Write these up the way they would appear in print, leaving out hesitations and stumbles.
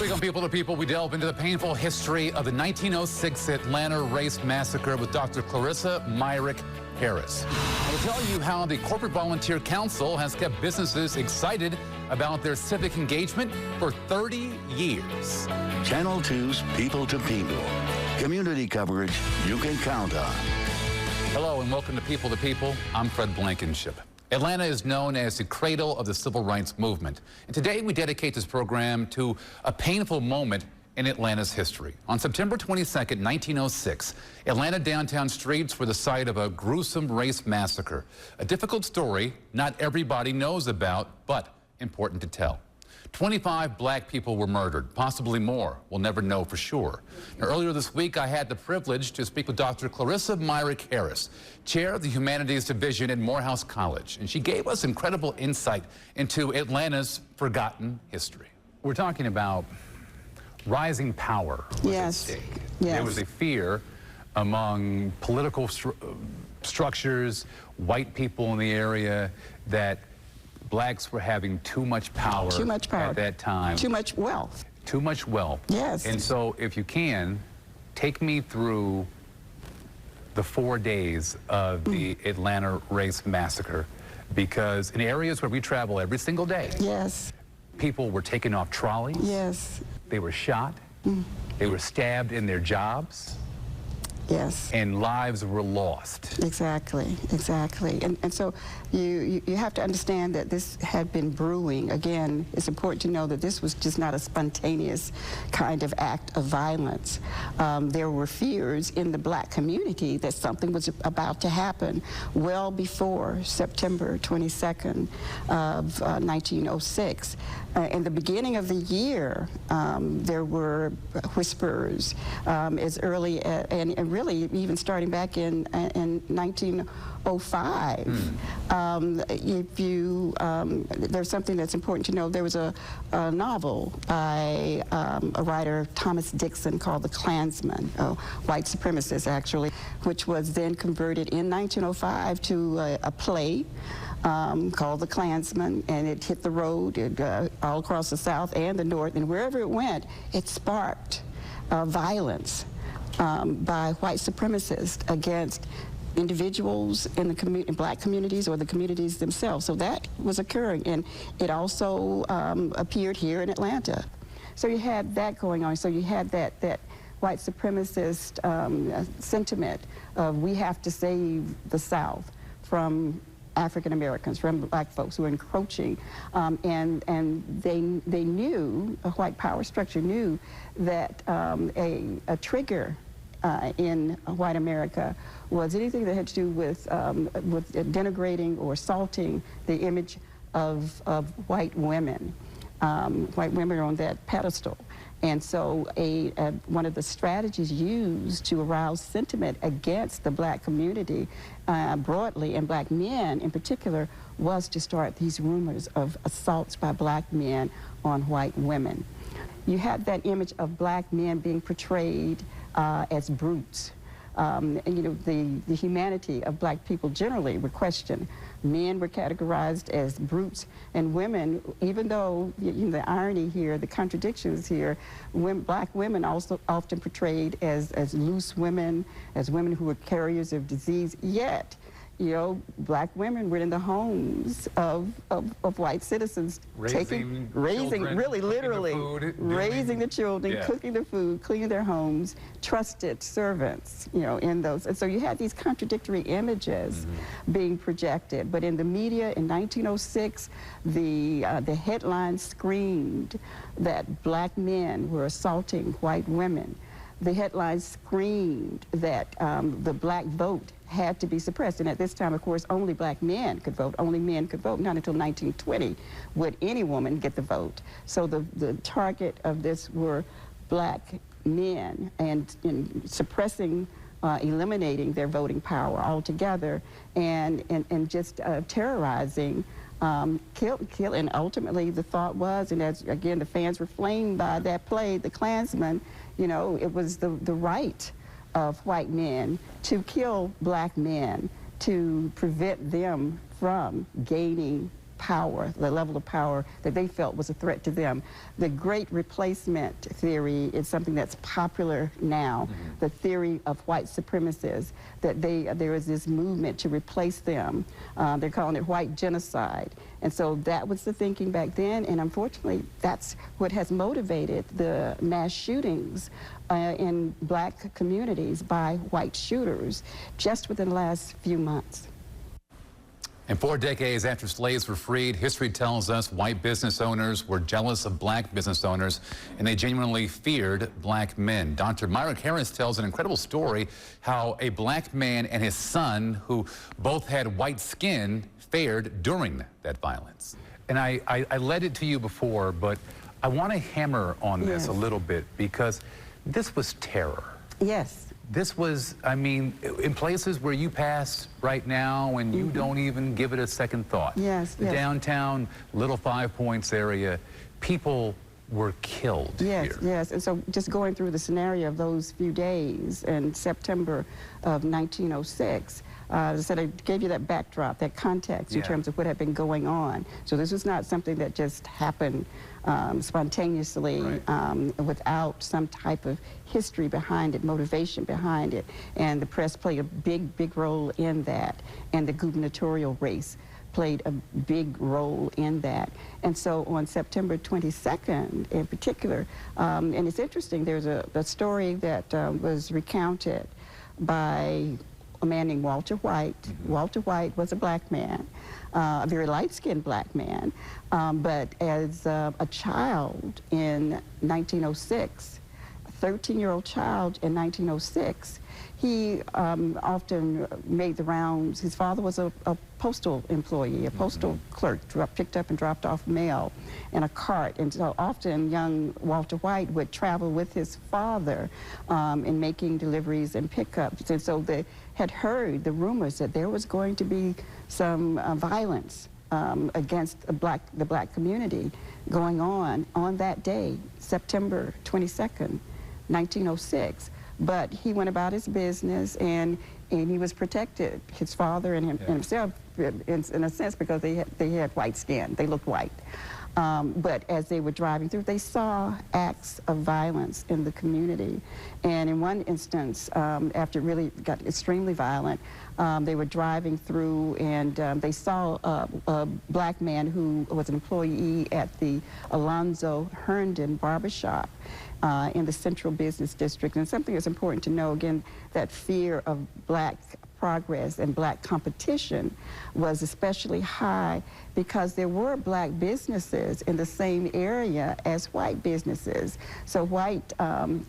This week on People to People, we delve into the painful history of the 1906 Atlanta race massacre with Dr. Clarissa Myrick-Harris. I will tell you how the Corporate Volunteer Council has kept businesses excited about their civic engagement for 30 years. Channel 2's People to People. Community coverage you can count on. Hello and welcome to People to People. I'm Fred Blankenship. Atlanta is known as the cradle of the civil rights movement. And today we dedicate this program to a painful moment in Atlanta's history. On September 22nd, 1906, Atlanta downtown streets were the site of a gruesome race massacre. A difficult story not everybody knows about, but important to tell. 25 black people were murdered, possibly more. We'll never know for sure. Now, earlier this week, I had the privilege to speak with Dr. Clarissa Myrick-Harris, chair of the Humanities Division at Morehouse College, and she gave us incredible insight into Atlanta's forgotten history. We're talking about rising power was at stake. Yes. There was a fear among political structures, white people in the area, that blacks were having too much power at that time. Too much wealth. Too much wealth. Yes. And so if you can, take me through the 4 days of the Atlanta race massacre, because in areas where we travel every single day, yes, people were taken off trolleys. Yes. They were shot. They were stabbed in their jobs. Yes. And lives were lost. Exactly, exactly. And so you have to understand that this had been brewing. Again, it's important to know that this was just not a spontaneous kind of act of violence. There were fears in the black community that something was about to happen well before September 22nd of 1906. In the beginning of the year, there were whispers as early as, and really even starting back in 1905. There's something that's important to know. There was a novel by a writer, Thomas Dixon, called The Klansman, a white supremacist actually, which was then converted in 1905 to a play called The Klansman, and it hit the road all across the South and the North, and wherever it went, it sparked violence by white supremacists against individuals in the in black communities or the communities themselves. So that was occurring, and it also appeared here in Atlanta. So you had that going on. So you had that white supremacist sentiment of we have to save the South from African Americans, from black folks who were encroaching, and they knew, a white power structure knew that a trigger in white America was anything that had to do with denigrating or assaulting the image of white women. White women are on that pedestal. And so one of the strategies used to arouse sentiment against the black community broadly, and black men in particular, was to start these rumors of assaults by black men on white women. You had that image of black men being portrayed as brutes. And, you know, the humanity of black people generally were questioned. Men were categorized as brutes, and women, even though, you know, the irony here, the contradictions here, black women also often portrayed as loose women, as women who were carriers of disease, yet, you know, black women were in the homes of white citizens, raising children, really literally, raising the children, cooking the food, cleaning their homes, trusted servants, you know, in those. And so you had these contradictory images being projected. But in the media in 1906, the headlines screamed that black men were assaulting white women. The headlines screamed that the black vote had to be suppressed. And at this time, of course, only black men could vote. Only men could vote. Not until 1920 would any woman get the vote. So the target of this were black men, and in suppressing, eliminating their voting power altogether, and just terrorizing, kill. And ultimately the thought was, and as again the fans were flamed by that play, The Klansman, you know, it was the right of white men to kill black men to prevent them from gaining power, the level of power that they felt was a threat to them. The Great Replacement theory is something that's popular now, the theory of white supremacists, that there is this movement to replace them. They're calling it white genocide. And so that was the thinking back then, and unfortunately, that's what has motivated the mass shootings in black communities by white shooters just within the last few months. And 4 decades after slaves were freed, history tells us white business owners were jealous of black business owners, and they genuinely feared black men. Dr. Myrick-Harris tells an incredible story how a black man and his son, who both had white skin, fared during that violence. And I led it to you before, but I want to hammer on this a little bit, because this was terror. Yes. This was, I mean, in places where you pass right now and you don't even give it a second thought. Yes, the downtown Little 5 Points area, people were killed here. Yes, and so just going through the scenario of those few days in September of 1906, I said I gave you that backdrop, that context in terms of what had been going on. So this was not something that just happened spontaneously without some type of history behind it, motivation behind it. And the press played a big role in that, and the gubernatorial race played a big role in that. And so on September 22nd in particular, and it's interesting, there's a story that was recounted by a man named Walter White. Walter White was a black man, a very light-skinned black man, but as a child in 1906, a 13-year-old child in 1906, he often made the rounds. His father was a postal employee, a postal clerk, picked up and dropped off mail in a cart. And so often young Walter White would travel with his father in making deliveries and pickups. And so they had heard the rumors that there was going to be some violence against the black community going on that day, September 22nd, 1906. But he went about his business, and he was protected, his father and himself, in a sense, because they had white skin. They looked white. But as they were driving through, they saw acts of violence in the community. And in one instance, after it really got extremely violent, they were driving through, and they saw a black man who was an employee at the Alonzo Herndon barbershop in the Central Business District. And something that's important to know, again, that fear of black progress and black competition was especially high because there were black businesses in the same area as white businesses. So white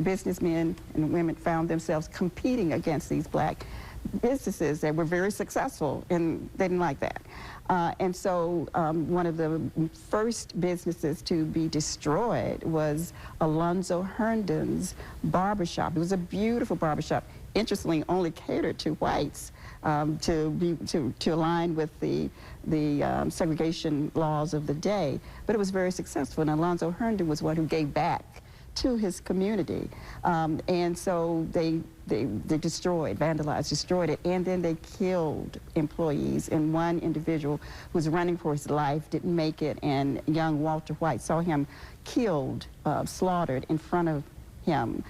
businessmen and women found themselves competing against these black businesses that were very successful, and they didn't like that. And so one of the first businesses to be destroyed was Alonzo Herndon's barbershop. It was a beautiful barbershop, interestingly only catered to whites to align with the segregation laws of the day. But it was very successful, and Alonzo Herndon was one who gave back to his community. And so they destroyed, vandalized, destroyed it, and then they killed employees. And one individual who was running for his life didn't make it, and young Walter White saw him killed, slaughtered in front of him.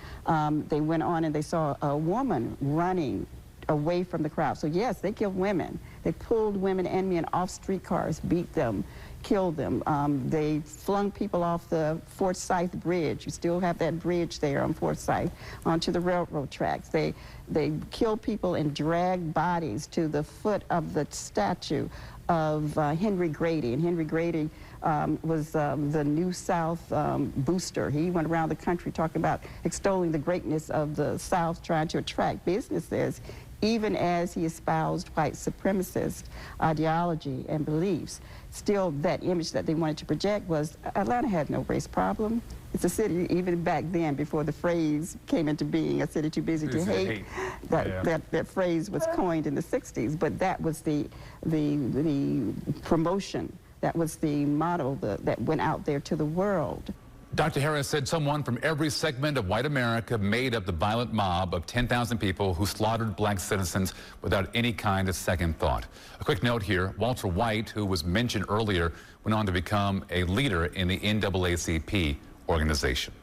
They went on and they saw a woman running away from the crowd. So yes, they killed women. They pulled women and men off streetcars, beat them, killed them. They flung people off the Forsyth Bridge. You still have that bridge there on Forsyth, onto the railroad tracks. They killed people and dragged bodies to the foot of the statue of Henry Grady. And Henry Grady was the New South booster. He went around the country talking about extolling the greatness of the South, trying to attract businesses, even as he espoused white supremacist ideology and beliefs. Still, that image that they wanted to project was Atlanta had no race problem. It's a city, even back then, before the phrase came into being, a city too busy to hate. That phrase was coined in the 60s, but that was the promotion. That was the model that went out there to the world. Dr. Harris said someone from every segment of white America made up the violent mob of 10,000 people who slaughtered black citizens without any kind of second thought. A quick note here, Walter White, who was mentioned earlier, went on to become a leader in the NAACP organization.